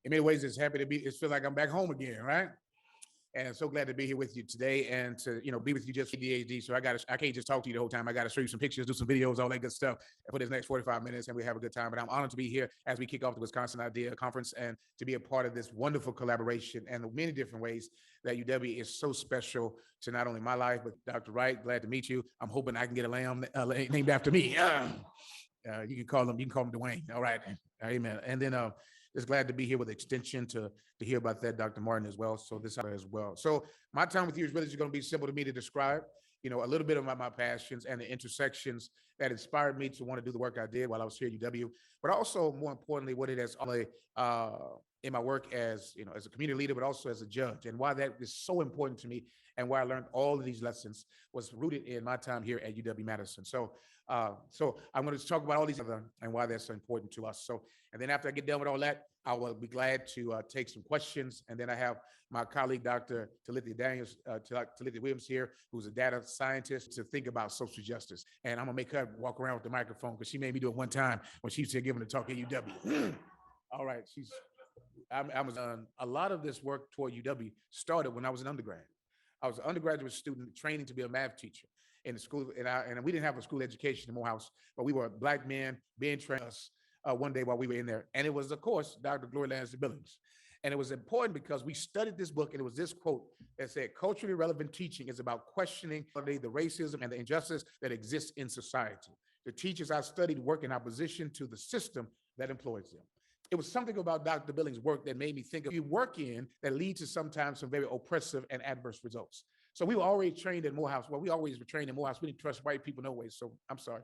in many ways, it's happy to be, it feels like I'm back home again, right? And I'm so glad to be here with you today and to, be with you just for ADHD. So I can't just talk to you the whole time. I got to show you some pictures, do some videos, all that good stuff for this next 45 minutes, and we have a good time. But I'm honored to be here as we kick off the Wisconsin Idea Conference and to be a part of this wonderful collaboration and the many different ways that UW is so special to not only my life, but Dr. Wright, glad to meet you. I'm hoping I can get a lamb named after me. You can call him Dwayne. All right. Amen. And then just glad to be here with Extension to hear about that, Dr. Martin, as well. So this as well. So my time with you is really just going to be simple to me to describe, a little bit of my passions and the intersections that inspired me to want to do the work I did while I was here at UW, but also more importantly, what it has only in my work as, as a community leader, but also as a judge, and why that is so important to me and why I learned all of these lessons was rooted in my time here at UW-Madison. So I'm going to talk about all these other and why that's so important to us. So, and then after I get done with all that, I will be glad to take some questions. And then I have my colleague, Dr. Talithia Williams here, who's a data scientist, to think about social justice. And I'm going to make her walk around with the microphone because she made me do it one time when she was here giving a talk at UW. All right. I was a lot of this work toward UW started when I was an undergrad. I was an undergraduate student training to be a math teacher in the school, and we didn't have a school education in Morehouse, but we were Black men being trained one day while we were in there. And it was, of course, Dr. Gloria Lansing Billings. And it was important because we studied this book, and it was this quote that said, culturally relevant teaching is about questioning the racism and the injustice that exists in society. The teachers I studied work in opposition to the system that employs them. It was something about Dr. Billings' work that made me think of you work in that leads to sometimes some very oppressive and adverse results. So we were already trained in Morehouse. Well, we always were trained in Morehouse. We didn't trust white people no way, so I'm sorry.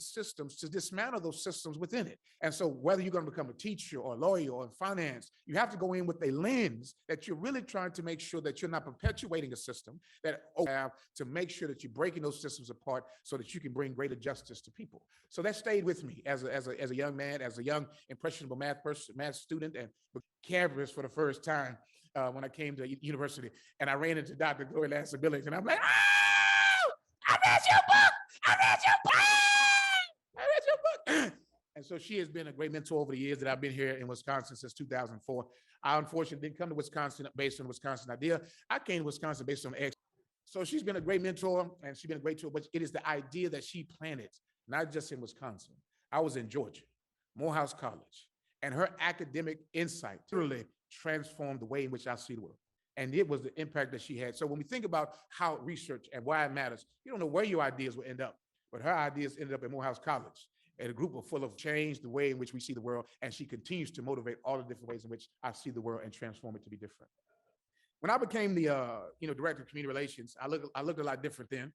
Systems to dismantle those systems within it. And so whether you're going to become a teacher or a lawyer or in finance, you have to go in with a lens that you're really trying to make sure that you're not perpetuating a system that have to make sure that you're breaking those systems apart so that you can bring greater justice to people. So that stayed with me as a young man, as a young impressionable math student, and campus for the first time when I came to university, and I ran into Dr. Gloria Lansing Billings, and I'm like, oh, I read your book. I read your book. And so she has been a great mentor over the years that I've been here in Wisconsin since 2004. I unfortunately didn't come to Wisconsin based on the Wisconsin idea. I came to Wisconsin based on X. So she's been a great mentor and she's been a great tool, but it is the idea that she planted, not just in Wisconsin. I was in Georgia, Morehouse College, and her academic insight literally transformed the way in which I see the world. And it was the impact that she had. So when we think about how research and why it matters, you don't know where your ideas will end up, but her ideas ended up at Morehouse College. And a group of full of change, the way in which we see the world, and she continues to motivate all the different ways in which I see the world and transform it to be different. When I became the director of community relations, I looked a lot different then,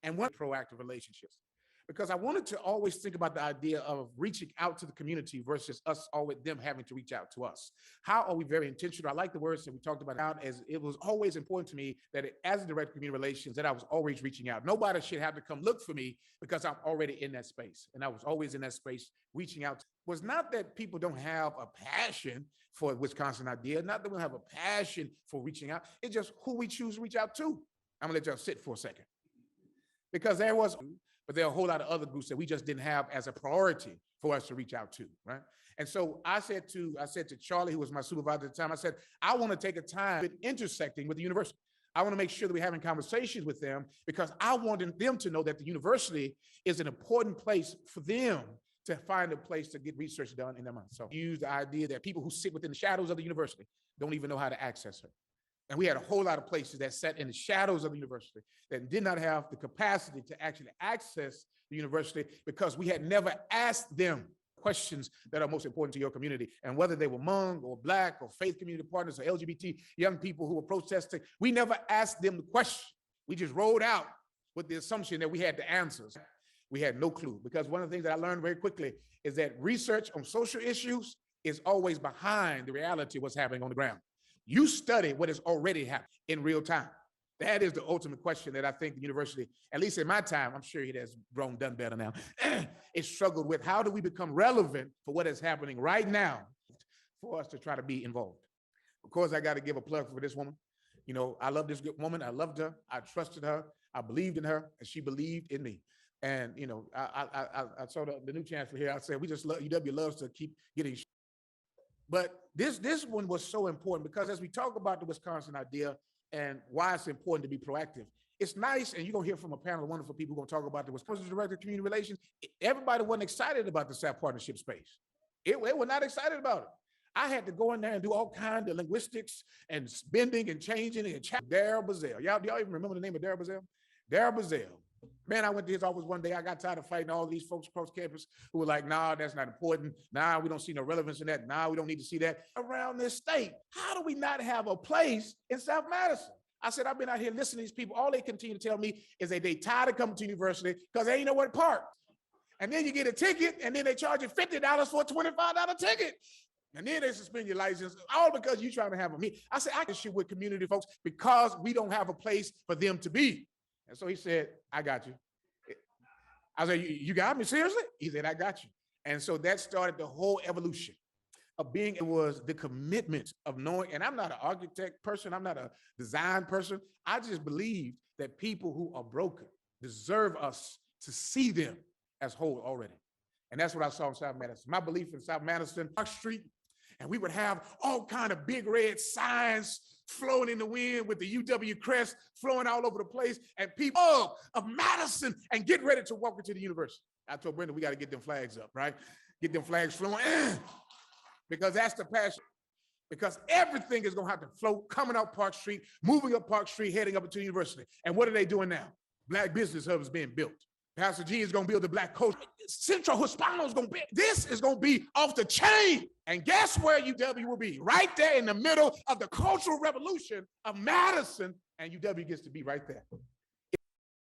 and one proactive relationships, because I wanted to always think about the idea of reaching out to the community versus us always them having to reach out to us. How are we very intentional? I like the words that we talked about, as it was always important to me that as a director of community relations, that I was always reaching out. Nobody should have to come look for me because I'm already in that space. And I was always in that space reaching out. It was not that people don't have a passion for Wisconsin idea, not that we have a passion for reaching out. It's just who we choose to reach out to. I'm gonna let y'all sit for a second. Because but there are a whole lot of other groups that we just didn't have as a priority for us to reach out to, right? And so I said to Charlie, who was my supervisor at the time, I said, I want to take a time intersecting with the university. I want to make sure that we're having conversations with them because I wanted them to know that the university is an important place for them to find a place to get research done in their mind. So use the idea that people who sit within the shadows of the university don't even know how to access her. And we had a whole lot of places that sat in the shadows of the university that did not have the capacity to actually access the university because we had never asked them questions that are most important to your community. And whether they were Hmong or Black or faith community partners or LGBT young people who were protesting, we never asked them the question. We just rolled out with the assumption that we had the answers. We had no clue, because one of the things that I learned very quickly is that research on social issues is always behind the reality of what's happening on the ground. You study what has already happened in real time. That is the ultimate question that I think the university, at least in my time, I'm sure it has done better now, it struggled with. How do we become relevant for what is happening right now for us to try to be involved? Of course, I got to give a plug for this woman. I love this good woman. I loved her. I trusted her. I believed in her, and she believed in me. And, I saw the new chancellor here. I said, we just love, UW loves to keep getting But this one was so important because as we talk about the Wisconsin idea and why it's important to be proactive, it's nice, and you're going to hear from a panel of wonderful people who are going to talk about the Wisconsin Director of Community Relations. Everybody wasn't excited about the SAP partnership space. It were not excited about it. I had to go in there and do all kinds of linguistics and bending and changing and Darryl Bazell. Y'all even remember the name of Darryl Bazell? Darryl Bazell. Man, I went to his office one day. I got tired of fighting all these folks across campus who were like, nah, that's not important. Nah, we don't see no relevance in that. Nah, we don't need to see that. Around this state, how do we not have a place in South Madison? I said, I've been out here listening to these people. All they continue to tell me is that they tired of coming to university because they ain't know where to park. And then you get a ticket, and then they charge you $50 for a $25 ticket. And then they suspend your license, all because you're trying to have a meeting. I said, I can shit with community folks because we don't have a place for them to be. And so he said, I got you. I said, you got me, seriously? He said, I got you. And so that started the whole evolution of being, it was the commitment of knowing, and I'm not an architect person, I'm not a design person. I just believe that people who are broken deserve us to see them as whole already. And that's what I saw in South Madison. My belief in South Madison, Park Street, and we would have all kind of big red signs flowing in the wind with the UW crest flowing all over the place, and people of Madison and get ready to walk into the university. I told Brenda, we got to get them flags up, right? Get them flags flowing, because that's the passion. Because everything is going to have to flow coming up Park Street, moving up Park Street, heading up into the university. And what are they doing now? Black Business Hub is being built. Pastor G is going to build the Black Coast. Central Hispano is going to be, this is going to be off the chain. And guess where UW will be? Right there in the middle of the cultural revolution of Madison, and UW gets to be right there.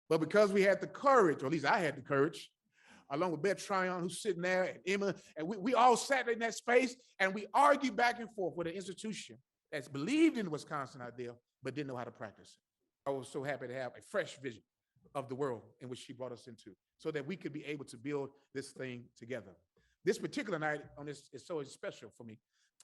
But because we had the courage, or at least I had the courage, along with Beth Tryon, who's sitting there, and Emma, and we all sat in that space, and we argued back and forth with an institution that's believed in the Wisconsin idea, but didn't know how to practice it. I was so happy to have a fresh vision of the world in which she brought us into, so that we could be able to build this thing together. This particular night on this is so special for me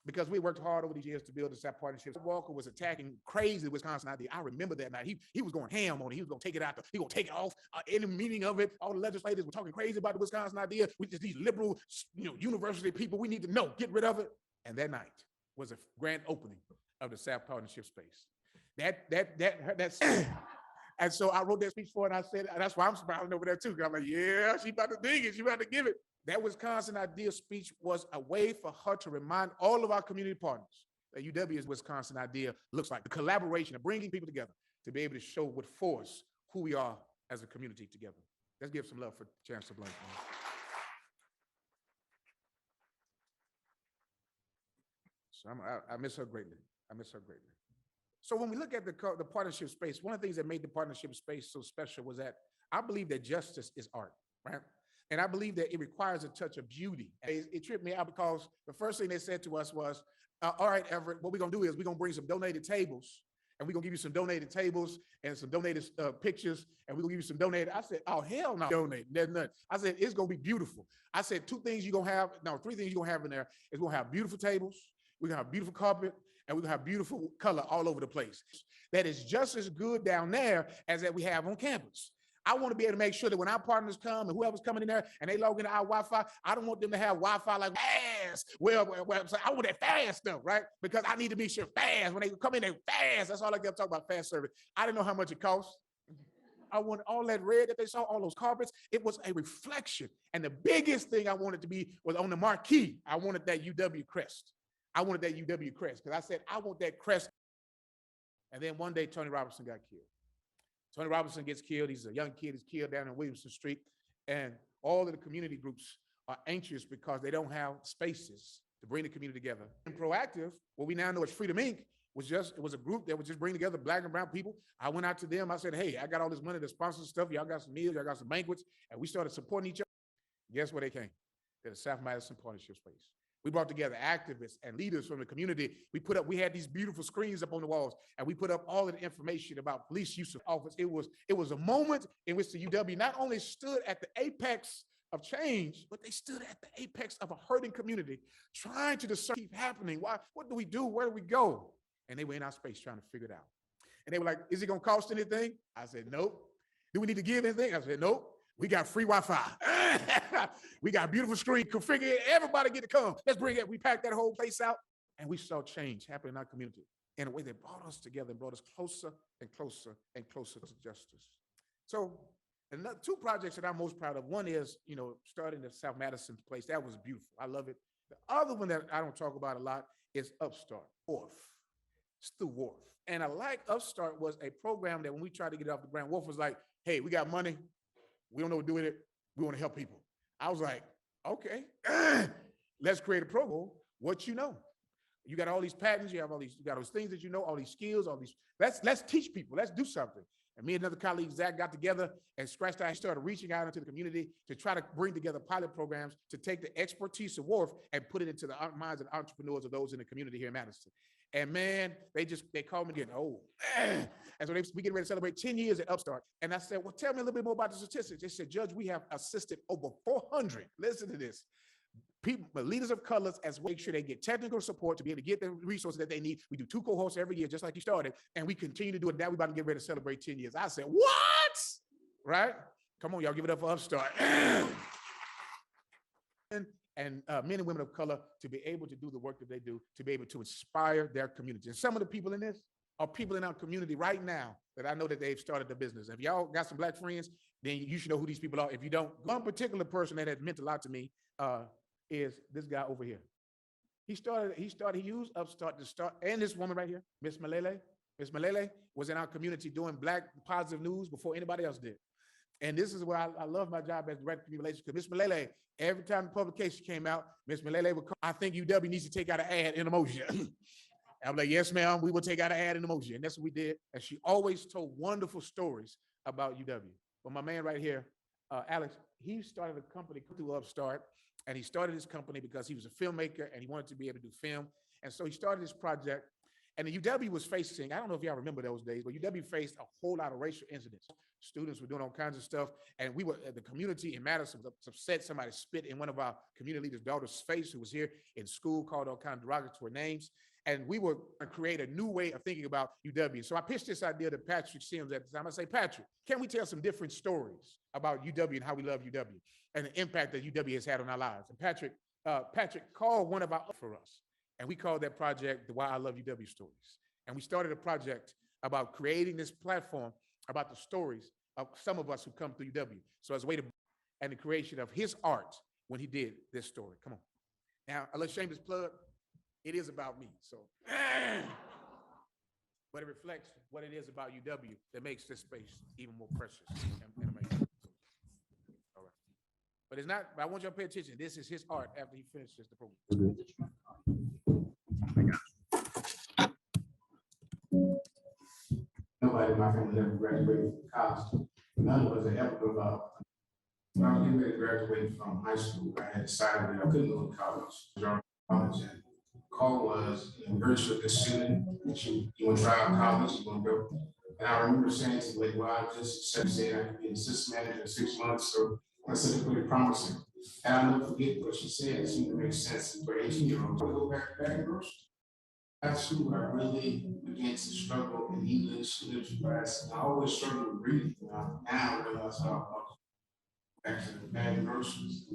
because we worked hard over these years to build the SAP partnership. Walker was attacking crazy the Wisconsin idea. I remember that night. He was going ham on it. He was going to take it out. He was going to take it off. Any meeting of it, all the legislators were talking crazy about the Wisconsin idea. We just these liberal, university people. We need to know, get rid of it. And that night was a grand opening of the SAP partnership space. That's. And so I wrote that speech for her, and I said, and that's why I'm smiling over there too. I'm like, yeah, she about to dig it. She about to give it. That Wisconsin idea speech was a way for her to remind all of our community partners that UW's Wisconsin idea looks like the collaboration of bringing people together to be able to show with force who we are as a community together. Let's give some love for Chancellor Blank. So I miss her greatly. I miss her greatly. So when we look at the partnership space, one of the things that made the partnership space so special was that I believe that justice is art, right? And I believe that it requires a touch of beauty. It tripped me out because the first thing they said to us was, all right, Everett, what we're going to do is we're going to bring some donated tables, and we're going to give you some donated tables and some donated pictures, and we're going to give you some donated. I said, oh, hell no, donate. There's none. I said, it's going to be beautiful. I said, three things you're going to have in there is we're going to have beautiful tables, we're going to have beautiful carpet, and we're going to have beautiful color all over the place. That is just as good down there as that we have on campus. I want to be able to make sure that when our partners come and whoever's coming in there and they log into our Wi-Fi, I don't want them to have Wi-Fi like fast. Well, I want that fast stuff, right? Because I need to be sure fast. When they come in, they fast. That's all I kept talking about, fast service. I didn't know how much it costs. I wanted all that red that they saw, all those carpets. It was a reflection. And the biggest thing I wanted to be was on the marquee. I wanted that UW crest. I wanted that UW crest because I said, I want that crest. And then one day, Tony Robinson got killed. Tony Robinson gets killed. He's a young kid. He's killed down in Williamson Street. And all of the community groups are anxious because they don't have spaces to bring the community together. And Proactive, what we now know as Freedom Inc., it was a group that would just bring together Black and brown people. I went out to them. I said, hey, I got all this money to sponsor stuff. Y'all got some meals. Y'all got some banquets. And we started supporting each other. Guess where they came? To the South Madison Partnership Space. We brought together activists and leaders from the community. We had these beautiful screens up on the walls, and we put up all of the information about police use of office. It was a moment in which the UW not only stood at the apex of change, but they stood at the apex of a hurting community, trying to discern what's happening. Why? What do we do? Where do we go? And they were in our space trying to figure it out. And they were like, is it going to cost anything? I said, nope. Do we need to give anything? I said, nope. We got free Wi-Fi. We got a beautiful screen. Configure it. Everybody get to come. Let's bring it. We packed that whole place out. And we saw change happen in our community in a way that brought us together and brought us closer and closer and closer to justice. So another two projects that I'm most proud of. One is, starting the South Madison place. That was beautiful. I love it. The other one that I don't talk about a lot is Upstart, Wharf. It's through Wharf. And I like Upstart was a program that when we tried to get it off the ground, Wharf was like, hey, we got money. We don't know what to do with it. We want to help people. I was like, okay, let's create a program. What you know? You got all these patents, you got all those things that you know, all these skills, all these, let's teach people, let's do something. And me and another colleague, Zach, got together and started reaching out into the community to try to bring together pilot programs to take the expertise of Wharf and put it into the minds of entrepreneurs of those in the community here in Madison. And man, they called me again, oh, man. And so we get ready to celebrate 10 years at Upstart. And I said, well, tell me a little bit more about the statistics. They said, Judge, we have assisted over 400, listen to this, people, leaders of colors, as well, make sure they get technical support to be able to get the resources that they need. We do 2 cohorts every year, just like you started, and we continue to do it. Now we're about to get ready to celebrate 10 years. I said, what? Right? Come on, y'all, give it up for Upstart. and men and women of color to be able to do the work that they do, to be able to inspire their community. And some of the people in this are people in our community right now that I know that they've started a business. If y'all got some Black friends, then you should know who these people are. If you don't, one particular person that has meant a lot to me is this guy over here. He used Upstart to start, and this woman right here, Miss Malele. Miss Malele was in our community doing Black positive news before anybody else did. And this is where I love my job as director of community relations, because Miss Malele, every time the publication came out, Miss Malele would come, I think UW needs to take out an ad in emotion. I'm like, yes, ma'am, we will take out an ad in emotion. And that's what we did. And she always told wonderful stories about UW. But my man right here, Alex, he started a company through Upstart. And he started his company because he was a filmmaker and he wanted to be able to do film. And so he started this project. And the UW was facing, I don't know if y'all remember those days, but UW faced a whole lot of racial incidents. Students were doing all kinds of stuff. And the community in Madison was upset. Somebody spit in one of our community leaders' daughter's face who was here in school, called all kinds of derogatory names. And we were going to create a new way of thinking about UW. So I pitched this idea to Patrick Sims at the time. I say, Patrick, can we tell some different stories about UW and how we love UW and the impact that UW has had on our lives? And Patrick called one of our for us. And we called that project the Why I Love UW Stories. And we started a project about creating this platform about the stories of some of us who come through UW. So as a way to, and the creation of his art when he did this story. Come on. Now, a little shameless plug. It is about me, so. But it reflects what it is about UW that makes this space even more precious and amazing. All right. But it's not, but I want y'all to pay attention. This is his art after he finishes the program. Nobody in my family ever graduated from college. None of us had ever go out. When I was getting ready to graduate from high school, I had decided that I couldn't go to college. And call was, very sure this student, you want to try out college, you want to go. And I remember saying to the lady, well, I just said I could be an assistant manager in 6 months. So I said it's pretty promising. And I'll never forget what she said. It seemed to make sense for 18-year-olds. I go back to first. At school, I really began to struggle in English, literature class. I always struggled with reading. Now I realize how much back to the bad groceries.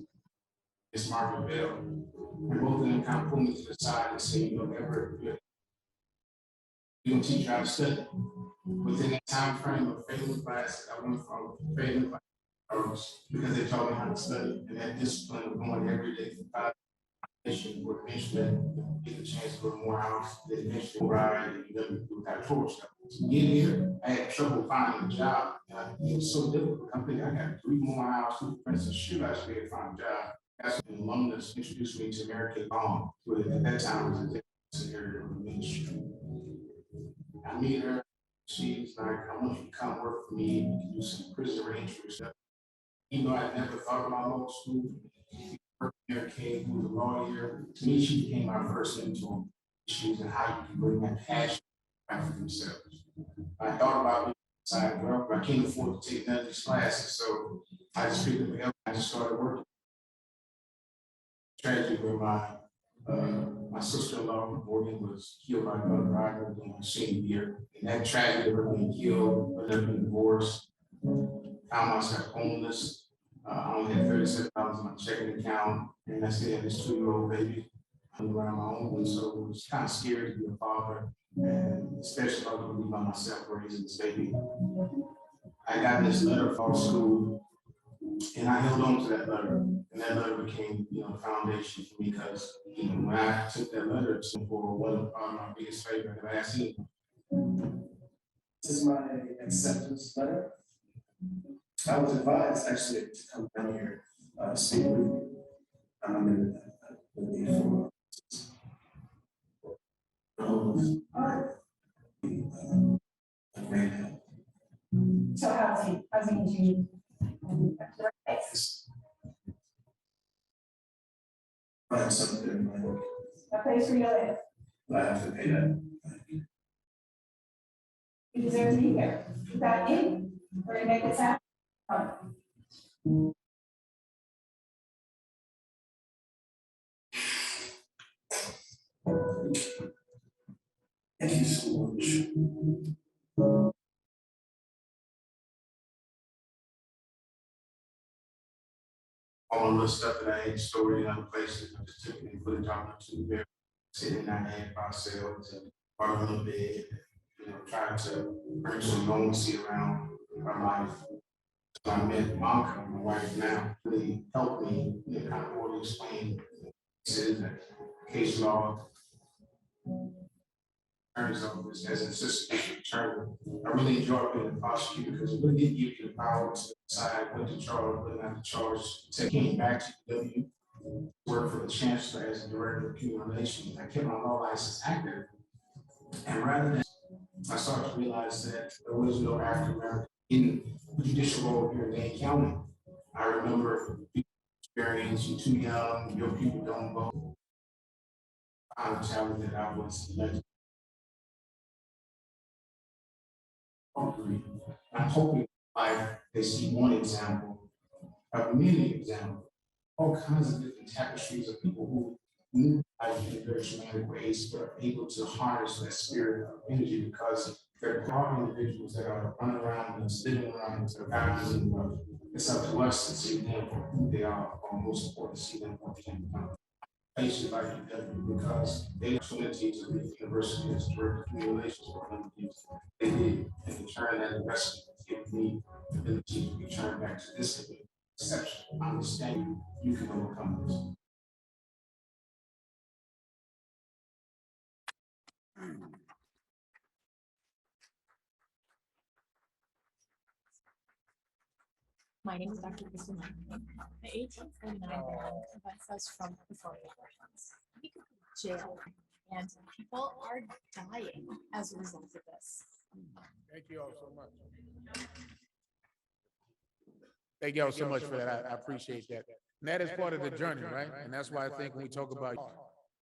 It's Margaret Bell. And both of them kind of pulled me to the side and said, Everett, you don't teach you how to study. Within that time frame of failing class, I went from failing class because they taught me how to study. And that discipline of going every day for 5 years would eventually get a chance to go to Morehouse, then eventually ride and do that tour stuff. To get here, I had trouble finding a job. It was so difficult. I'm thinking I got 3 Morehouse, 2 Princeton, shoot, I should be able to find a job. That's when alumnus introduced me to Mary Long, who at that time was a secretary of the ministry. I meet her. She's like, I want you to come work for me. We can do some prison reentry stuff. Even though I never thought about law school, Mary Kay, who was a lawyer, to me, she became my first mentor. Issues and how you can bring that passion back for themselves. I thought about it. Well, I can't afford to take none of these classes, so I just picked up the help. I just started working. Tragedy where my sister-in-law, Morgan, was killed by another driver in my senior year. And that tragedy of her being killed, her being divorced, found myself homeless. I only had $37 in my checking account, and I still had this 2-year-old baby. around my own, and so it was kind of scary to be a father, and especially if I was going to be by myself raising this baby. I got this letter from school, and I held on to that letter, and that letter became, the foundation for me, because when I took that letter for one of my biggest favors that I asked him. This is my acceptance letter. I was advised actually to come down here, speak with you. And the need for So how's he do find something in my work. a place where you live? I have to pay that. You deserve to be here. You got in, we're gonna make this happen. Thank you so much. All the stuff that I had stored in other places, I just took it and put it down to the sitting in that hand by ourselves and borrowing a bed, trying to bring some normalcy around our life. So I met Monica, my wife now, really helped me, kind of more to explain that case law attorney's office as an assistant attorney. I really enjoyed being a prosecutor because it really did give you the power to decide what to charge, what not to charge. So I came back to W, worked for the chancellor as a director of human relations. I kept my law license active. And rather than, I started to realize that there was no African American in the judicial role here in Dane County. I remember experience, you're too young, your people don't vote. I'm telling that I was elected. I'm hoping they see one example of many examples, all kinds of different tapestries of people who move life in very traumatic ways, but are able to harness that spirit of energy, because there are individuals that are running around and living around with their values and love. It's up to us to see them for who they are, or most important, to see them for what they can become. Places like UW, because they have opportunity to leave the university as director of human relations for them. They did, and in turn, that investment gave me the ability to return back to this exception. Understand you can overcome this. My name is Dr. Kristen Lang. The 1849 ban prevents us from performing abortions. We could go to jail, and people are dying as a result of this. Thank you all so much. Thank you all so much for that. I appreciate that. And that is part of the journey, right? And that's why I think when we talk about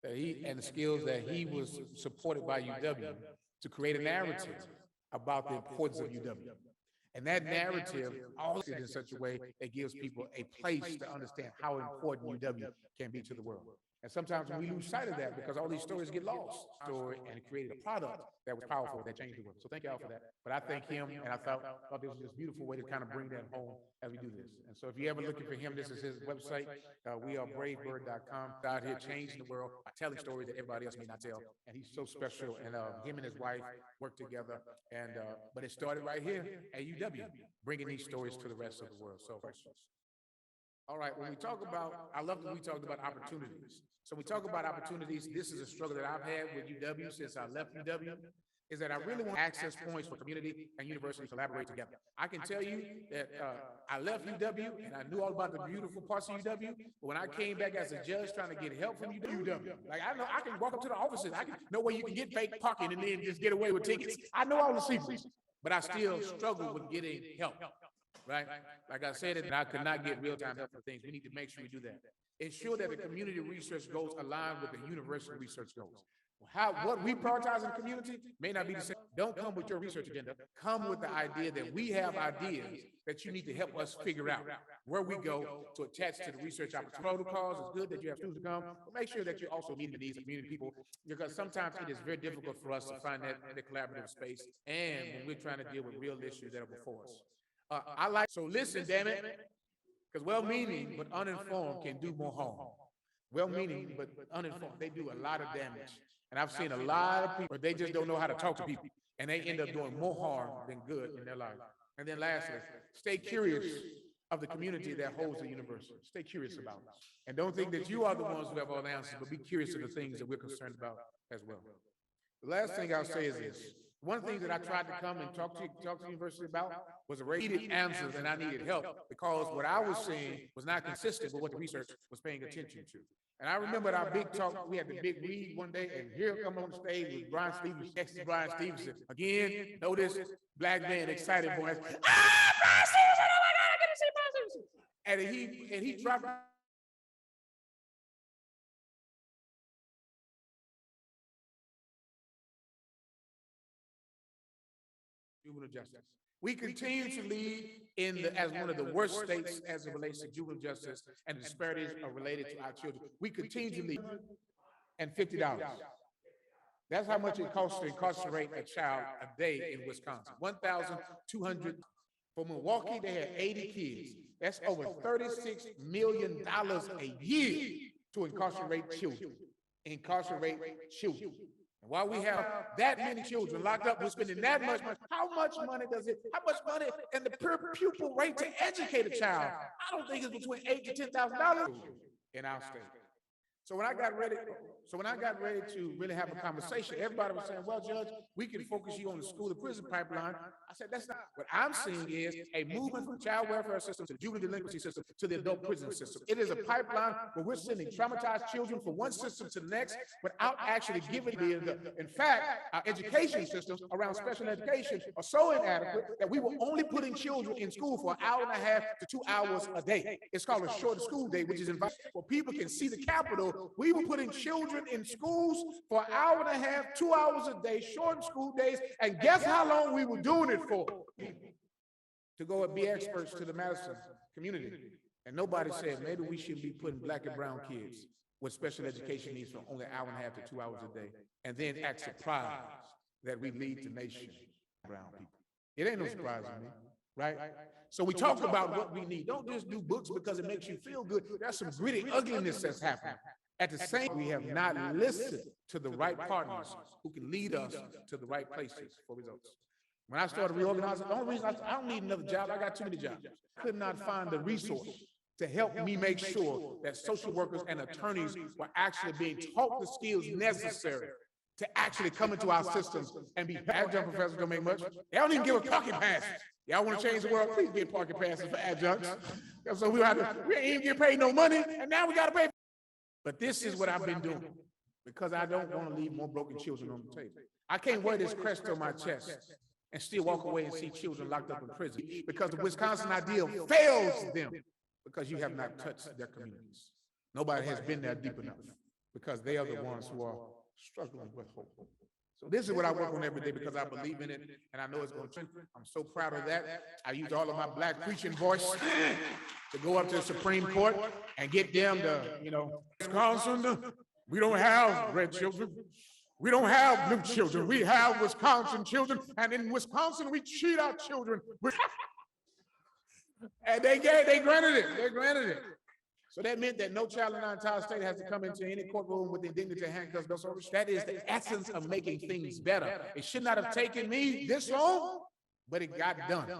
that he and the skills that he was supported by UW to create a narrative about the importance of UW. And that narrative also in such a way that gives people a place to understand how important UW can be to the world. And sometimes we lose sight of that because all these stories get lost. Story and it created a product that was powerful, that changed the world. So thank y'all for that. But I thank him, and I thought this was just a beautiful way to kind of bring that home as we do this. And so if you're ever looking for him, this is his website. We are bravebird.com. Out here changing the world by telling stories that everybody else may not tell. And he's so special. And him and his wife work together. And but it started right here at UW, bringing these stories to the rest of the world. So all right, when we talk about, I love that we talked about opportunities. So we talk about opportunities. This is a struggle that I've had with UW since I left UW, is that I really want access points for community and university to collaborate together. I can tell you that I left UW and I knew all about the beautiful parts of UW, but when I came back as a judge trying to get help from UW, like I know I can walk up to the offices, I can know where you can get fake parking and then just get away with tickets. I know all the secrets, but I still struggle with getting help. Right? Like I said, I could not get real-time help for things. We need to make sure we do that. Ensure that the community research goals align with the university research goals. What we prioritize in the community may not be the same. Don't come with your research agenda. Come with the idea that we have ideas that you need to help us figure out where we go to attach to the research protocols. It's good that you have students to come, but make sure that you're also meeting the needs of community people, because sometimes it is very difficult for us to find that in the collaborative space, and when we're trying to deal with real issues that are before us. So listen, damn it, because well-meaning but uninformed can do more harm. well-meaning, but uninformed. They do a lot of damage. And I've seen a lot of people, they just don't know how to talk to people, and they end up doing more harm than good in their life. And then lastly, stay curious of the community that holds the university. Stay curious about it. And don't think that you are the ones who have all the answers, but be curious of the things that we're concerned about as well. The last thing I'll say is this. One thing that I tried to come and talk to the university about was I needed answers and I needed help, because what I was saying was not consistent with what the research was paying attention to. And I remember our big talk, we had the big read one day, and here come on the stage with Brian Stevenson, next to Brian Stevenson. Again, notice black man, excited voice. Ah, Brian Stevenson, oh my God, I gotta see Brian Stevenson. And he dropped juvenile justice. We continue to lead as one of the worst states as it relates to juvenile justice, and the disparities are related to our children. We continue to lead, and $50. That's how much it costs to incarcerate a child a day in Wisconsin. 1,200. For Milwaukee, they had 80 kids. That's over $36 million a year to incarcerate children. Incarcerate children. And while we have that many children locked up, we're spending that much money. How much money and the per pupil rate to educate a child? I don't think it's between $8,000 to $10,000 in our state. So when I got ready to really have a conversation, everybody was saying, well, Judge, we can focus you on the school to prison pipeline. I said, that's not what I'm seeing. Is a movement from the child welfare system to the juvenile delinquency system to the adult prison system. It is a pipeline where we're sending traumatized children from one system to the next without actually giving them. In fact, our education systems around special education are so inadequate that we were only putting children in school for an hour and a half to 2 hours a day. It's called a shorter school day, which is invited where people can see the Capitol. We were putting children in schools for an hour and a half, 2 hours a day, shortened school days, and guess how long we were doing it for? To go and be experts to the Madison community. And nobody said maybe we should be putting black and brown kids with special education needs for only an hour and a half to 2 hours a day, and then act surprised that we lead the nation brown people. It ain't no surprise to me, right? So we talk about what we need. Don't just do books because it makes you feel good. There's some gritty ugliness that's happening. At the same time, we have not listened to the right partners who can lead us to the right places for results. When I started reorganizing, the only reason I don't need another job, I got too many jobs. I could not find the resource to help me make sure that social workers and attorneys were actually being taught the skills necessary to actually come into our systems and be adjunct professors. Don't make much. They don't even give us parking passes. Y'all want to change the world? Please get parking passes for adjuncts. So we ain't even get paid no money, and now we got to pay. But this is what I've been doing because I don't want to leave more broken children on the table. I can't wear this crest on my chest and still walk away and see children locked up in prison because the Wisconsin ideal fails them because you have not touched their communities. Nobody has been there deep enough because they are the ones who are struggling with hope. So this is what I work on every day because I believe in it and I know it's going to change. I'm so proud of that. I use all of my black preaching voice to go up to the Supreme Court and get them to, Wisconsin, we don't have red children. We don't have blue children. We have Wisconsin children. And in Wisconsin, we treat our children. And they granted it. They granted it. So that meant that no child in our entire state has to come into any courtroom with indignity, handcuffs, belts, or that is the essence of making things better. It should not have taken me this long, but it got done.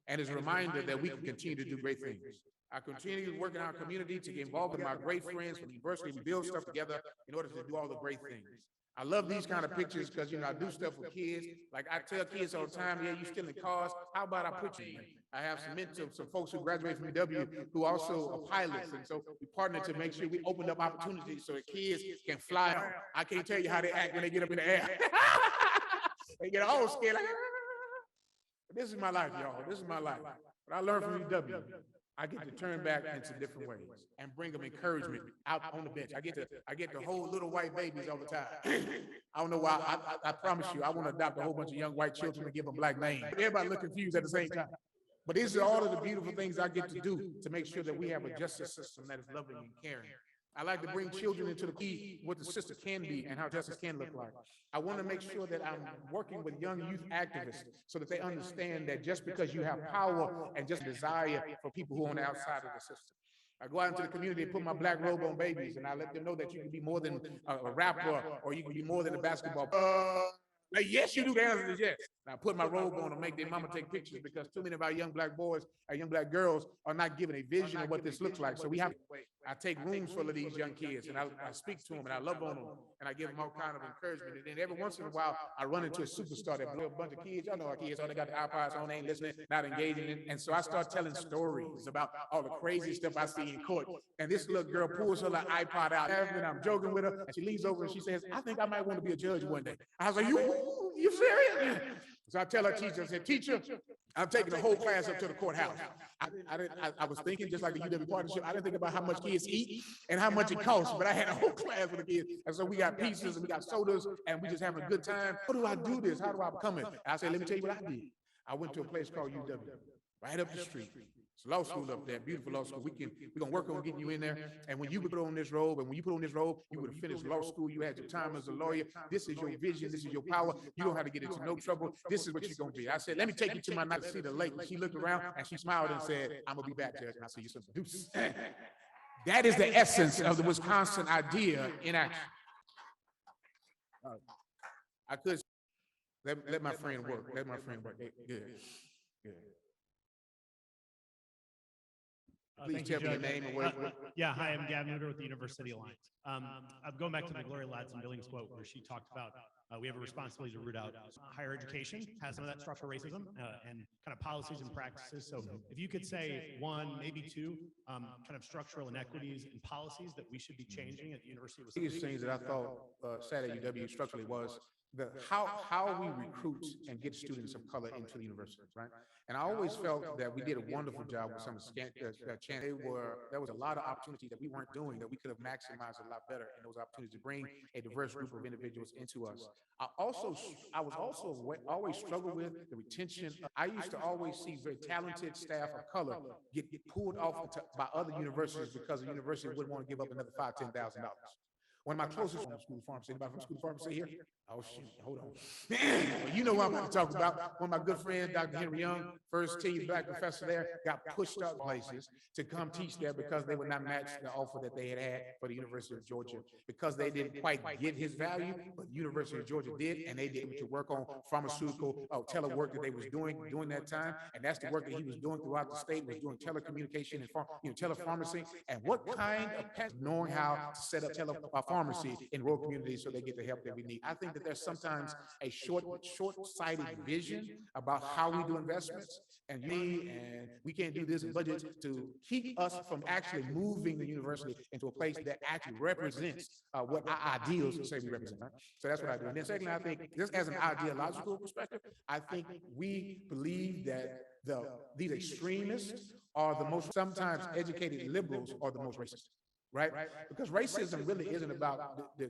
And it's a reminder that we can continue to do great things. I continue to work in our community to get involved with my great friends from the university. We build stuff together in order to do all the great things. I love these kind of pictures because, I do stuff with kids. Like I tell kids all the time, yeah, you stealing cars. How about I put you in? I have some folks who graduated from UW who also are pilots. And so we partner to make sure we open up opportunities so that kids can fly. I can't tell you how they act when they get up in the air. They get all scared. Like, this is my life, y'all. This is my life. But I learned from UW. I get to turn back into different ways and bring them encouragement out on the bench. I get to hold little white babies all the time. I don't know why. I promise you, I want to adopt a whole bunch of young white children and give them black names. Everybody look confused at the same time. But these are all of the beautiful things I get to do to make sure that we have a justice system that is loving and caring. I like to bring children into the key what the system can be and how justice can look like. I want to make sure that I'm working with young youth activists so that they understand that just because you have power and just desire for people who are on the outside of the system. I go out into the community and put my black robe on babies, and I let them know that you can be more than a rapper, or you can be more than a basketball. Like, yes, you do. The answer is yes. And I put my robe on and make their mama take pictures, because too many of our young black boys, our young black girls are not given a vision of what this looks like. So we have, I take rooms full of these young kids, and I speak to them, and I love on them, and I give them all kind of encouragement. And then every once in a while, I run into a superstar that blew a bunch of kids. Y'all know our kids, they got the iPods on, they ain't listening, not engaging. And so I start telling stories about all the crazy stuff I see in court. And this little girl pulls her little iPod out, and I'm joking with her, and she leans over and she says, "I think I might want to be a judge one day." I was like, you serious? So I tell her teacher, I said, "Teacher, I'm taking the whole class up to the courthouse." I was thinking, just like the UW partnership, I didn't think about how much kids eat and how much it costs, but I had a whole class with the kids. And so we got pizzas and we got sodas, and we just having a good time. How do I do this? How do I become it? And I said, let me tell you what I did. I went to a place called UW, right up the street. It's a law school up there, beautiful law school. We're gonna work on getting you in there. And when you put on this robe, you would have finished law school. You had your time as a lawyer. This is your vision. This is your power. You don't have to get into no trouble. This is what you're gonna be. I said, let me take you to my night to see the lake. She looked around and she smiled and said, "I'm gonna be back, Judge." And I said, "You some deuce." That is the essence of the Wisconsin idea in action. I could let my friend work. Let my friend work. Good. Please tell me your name and where. Yeah, hi, I'm Gavin Luder with the University Alliance. I'm going back to the Gloria Ladson-Billings quote where she talked about we have a responsibility to root out higher education, has some of that structural racism and kind of policies and practices. So if you could say one, maybe two kind of structural inequities and policies that we should be changing at the University of Wisconsin. The biggest things that I thought sad at UW structurally was how we recruit and get students of color into the university, right? And I always felt that we did a wonderful job with some there was a lot of opportunities that we weren't doing that we could have maximized a lot better in those opportunities to bring a diverse group of individuals into us. I was also always struggled with the retention. I used to always see very talented staff of color get pulled off by other universities because the university wouldn't want to give up another $5,000 to $10,000. One of my closest from school pharmacy, anybody from school pharmacy here? Oh shoot, hold on. Well, you know what I'm going to talk about. One of my good friends, Dr. Henry Young, first team black professor there, got pushed out places to come teach there because they would not match the offer that they had for the University of Georgia, because they didn't quite get his value, but the University of Georgia did, and they did to work on pharmaceutical telework that they was doing during that time, and that's the work that he was doing throughout the state, was doing telecommunication and telepharmacy, and what kind of knowing how to set up telepharmacy in rural communities so they get the help that we need. I think that there's sometimes a short-sighted vision about how we do investments, and we can't do this in budgets to keep us from actually moving the university into a place that actually represents what our ideals say we represent. Right? So that's what I do. And then secondly, I think just as an ideological perspective, I think we believe that these extremists are the most sometimes educated liberals are the most racist. Right? Because racism really isn't about the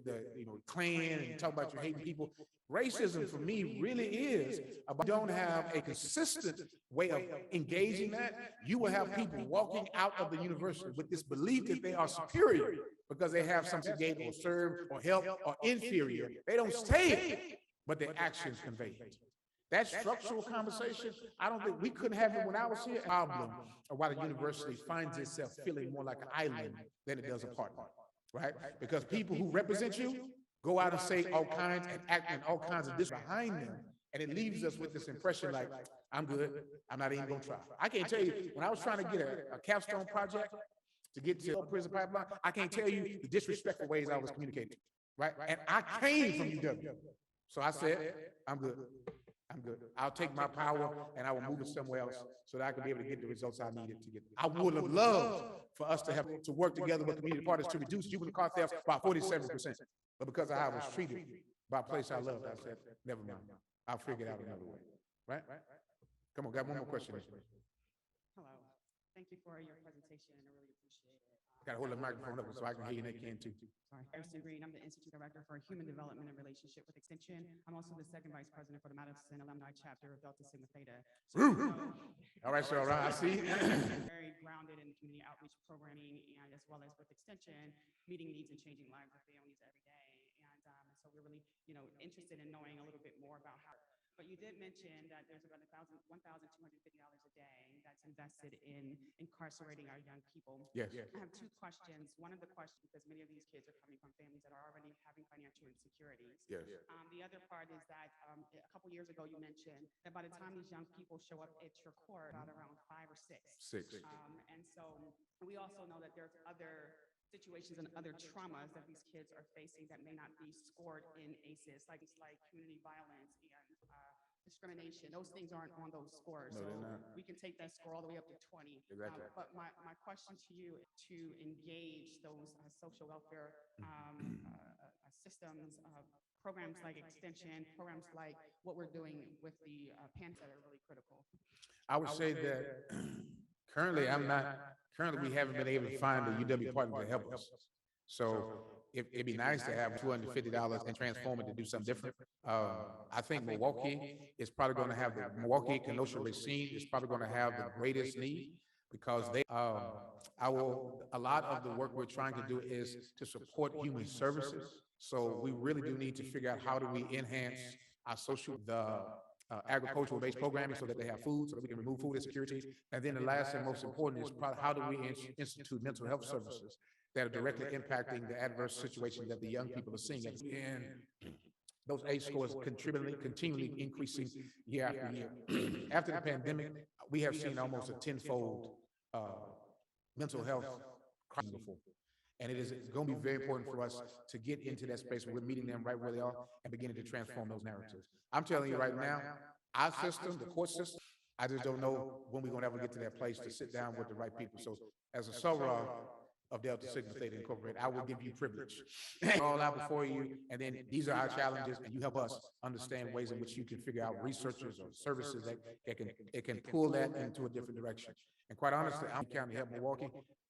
Klan and talk about you hating people. Racism for me really is about, you don't have a consistent way of engaging that. You will have people walking out of the university with this belief that they are superior because they have something to gain or serve or help, or inferior. They don't say it, but their actions convey it. That structural conversation, I don't think we couldn't have it when I was here. Problem of why the university finds itself feeling more like an island than it does a partner, right? Because people who represent you go out and say all kinds and act in all kinds of this behind them, and it leaves us with this impression like, I'm good, I'm not even gonna try. I can't tell you, when I was trying to get a capstone project to get to prison pipeline, I can't tell you the disrespectful ways I was communicating, right? And I came from UW. So I said, I'm good. I'm good. I'll take my power and I will move it somewhere else so that I can be able to get the results I needed to get. I would have loved for us to have to work together with community partners to reduce juvenile car theft by 47%. But because of how I was treated by a place I loved, I said, never mind. I'll figure it out another way. Right? Come on, got one more question. Hello. Thank you for your presentation. I really appreciate it. Gotta hold the microphone up so I can hear you and they can too. Sorry, Harrison Green. I'm the Institute Director for Human Development and Relationship with Extension. I'm also the second Vice President for the Madison Alumni Chapter of Delta Sigma Theta. All right, so all right, I see. Very grounded in community outreach programming, and as well as with Extension, meeting needs and changing lives of families every day. And so we're really, interested in knowing a little bit more about how But you did mention that there's about $1,250 a day that's invested in incarcerating our young people. Yes. I have two questions. One of the questions, because many of these kids are coming from families that are already having financial insecurities. Yes. The other part is that a couple years ago, you mentioned that by the time these young people show up at your court, about around 5 or 6. And so we also know that there's other situations and other traumas that these kids are facing that may not be scored in ACEs, like community violence and discrimination. Those things aren't on those scores. No, So they're not. we can take that score all the way up to 20. Exactly. But my question to you is to engage those social welfare systems, programs like extension, programs like what we're doing with the PANs that are really critical. I would say that currently we haven't been able to find a UW partner to help us. So it'd be nice to have $250 and transform it to do something different. I think Milwaukee is probably going to have Milwaukee, Kenosha, Racine is probably going to have the greatest need because a lot of the work we're trying to do is to support human services. So we really do need to figure out how do we enhance our agricultural based programming so that they have food, so that we can remove food insecurity. And then the last and most important is probably how do we institute mental health services that are directly impacting the adverse situation that the young people are seeing. And those ACE scores continually increasing year after year. After the pandemic, we have seen almost a tenfold mental health crisis before. And it is going to be very important for us to get into that space where we're meeting them right where they are and beginning to transform those narratives. I'm telling you right now, our system, the court system, I just don't know when we're going to ever get to that place to sit down with the right people. So as a Soror of Delta Sigma Theta Incorporated, I will give you privilege. All out before you, and then these are our challenges, and you help us understand ways in which you can figure out researchers or services that can pull that into a different direction. And quite honestly, I'm counting to help Milwaukee.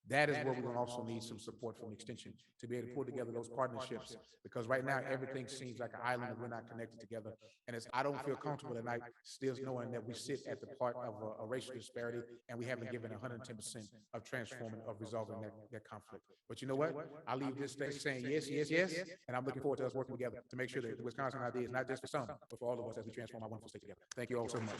That is where we're going to also need some support from Extension to be able to pull together those partnerships. Because right now, everything seems like an island and we're not connected together. And I don't feel comfortable at night still knowing that we sit at the part of a racial disparity and we haven't given 110% of transforming, of resolving that conflict. But you know what? I leave this thing saying yes, yes, yes. And I'm looking forward to us working together to make sure that the Wisconsin idea is not just for some, but for all of us as we transform our wonderful state together. Thank you all so much.